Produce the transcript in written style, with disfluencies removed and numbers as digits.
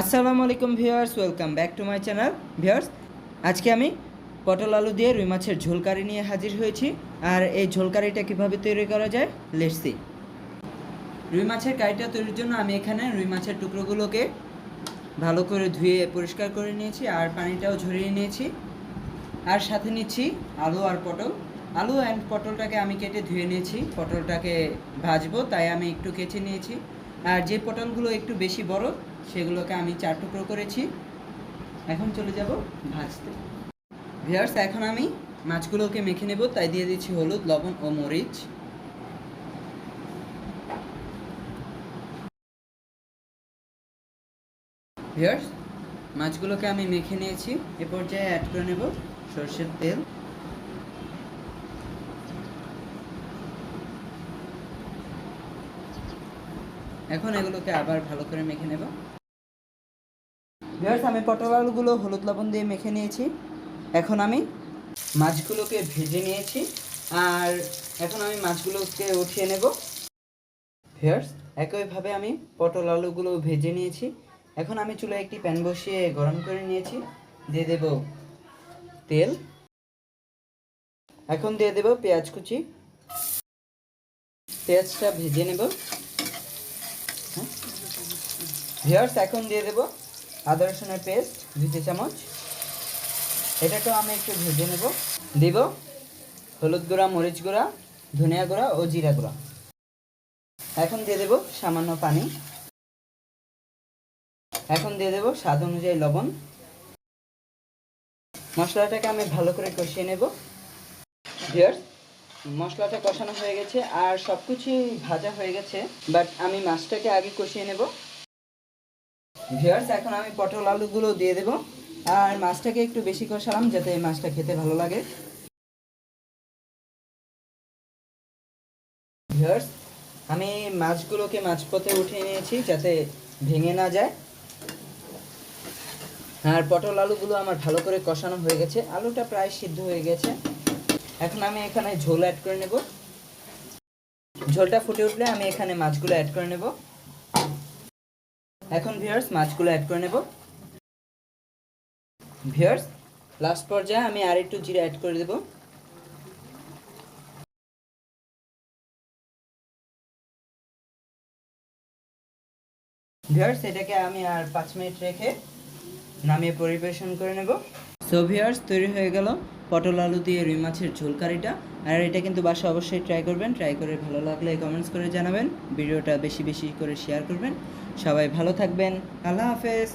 আসসালামু আলাইকুম viewers, welcome back to my channel. Viewers, আজকে আমি পটল আলু দিয়ে রুই মাছের ঝোল কারি নিয়ে হাজির হয়েছি। আর এই ঝোল কারিটা কীভাবে তৈরি করা যায়, লেটস সি। রুই মাছের কারিটা তৈরির জন্য আমি এখানে রুই মাছের টুকরোগুলোকে ভালো করে ধুয়ে পরিষ্কার করে নিয়েছি আর পানিটাও ঝরিয়ে নিয়েছি। আর সাথে নিচ্ছি আলু আর পটল। আলু অ্যান্ড পটলটাকে আমি কেটে ধুয়ে নিয়েছি। পটলটাকে ভাজবো তাই আমি একটু কেটে নিয়েছি। আর যে পটলগুলো একটু বেশি বড় সেগুলোকে আমি 4 টুকরো করেছি। এখন চলে যাব ভাজতে। ভিউয়ার্স, এখন আমি মাছগুলোকে মেখে নেব, তাই দিয়ে দিচ্ছি হলুদ, লবণ ও মরিচ। ভিউয়ার্স, মাছগুলোকে আমি মেখে নিয়েছি। এ পর্যায়ে অ্যাড করে নেব সরষের তেল। এখন এগুলোকে আবার ভালো করে মেখে নেব। ভিউয়ার্স, আমি পটল আলুগুলো হলুদ লবণ দিয়ে মেখে নিয়েছি। এখন আমি মাছগুলোকে ভেজে নিয়েছি আর এখন আমি মাছগুলোকে উঠিয়ে নেব। ভিউয়ার্স, একইভাবে আমি পটল আলুগুলো ভেজে নিয়েছি। এখন আমি চুলায় একটি প্যান বসিয়ে গরম করে নিয়েছি। দিয়ে দেব তেল। এখন দিয়ে দেব পেঁয়াজ কুচি। পেঁয়াজটা ভেজে নেব। ভিউয়ার্স, এখন দিয়ে দেব আদা রসুনের পেস্ট 2 চামচ। এটাকেও আমি একটু ভেজে নেব। দিব হলুদ গুঁড়া, মরিচ গুঁড়া, ধনিয়া গুঁড়া ও জিরা গুঁড়া। এখন দিয়ে দেব সামান্য পানি। এখন দিয়ে দেব স্বাদ অনুযায়ী লবণ। মশলাটাকে আমি ভালো করে কষিয়ে নেব। ভিউয়ার্স, মশলাটা কষানো হয়ে গেছে আর সব কিছুই ভাজা হয়ে গেছে, বাট আমি মাছটাকে আগে কষিয়ে নেব। ভিউয়ার্স, এখন আমি পটল আলুগুলো দিয়ে দেব আর মাছটাকে একটু বেশি কষালাম যাতে এই মাছটা খেতে ভালো লাগে। ভিউয়ার্স, আমি মাছগুলোকে মাঝপথে উঠিয়ে নিয়েছি যাতে ভেঙে না যায়। আর পটল আলুগুলো আমার ভালো করে কষানো হয়ে গেছে, আলুটা প্রায় সিদ্ধ হয়ে গেছে। এখন আমি এখানে ঝোল অ্যাড করে নেব। ঝোলটা ফুটে উঠলে আমি এখানে মাছগুলো অ্যাড করে নেব। এখন ভিউয়ার্স, মাছগুলো অ্যাড করে নেব। ভিউয়ার্স, লাস্ট পর্যায়ে আমি আর একটু জিরা অ্যাড করে দেব। ভিউয়ার্স, এটাকে আমি আর 5 মিনিট রেখে নামিয়ে পরিবেশন করে নেব। সো ভিউয়ার্স, তৈরি হয়ে গেল পটল আলু দিয়ে রুই মাছের ঝোল কারিটা। আর এটা কিন্তু বাসায় অবশ্যই ট্রাই করবেন। ট্রাই করে ভালো লাগলে কমেন্টস করে জানাবেন। ভিডিওটা বেশি বেশি করে শেয়ার করবেন। সবাই ভালো থাকবেন। আল্লাহ হাফেজ।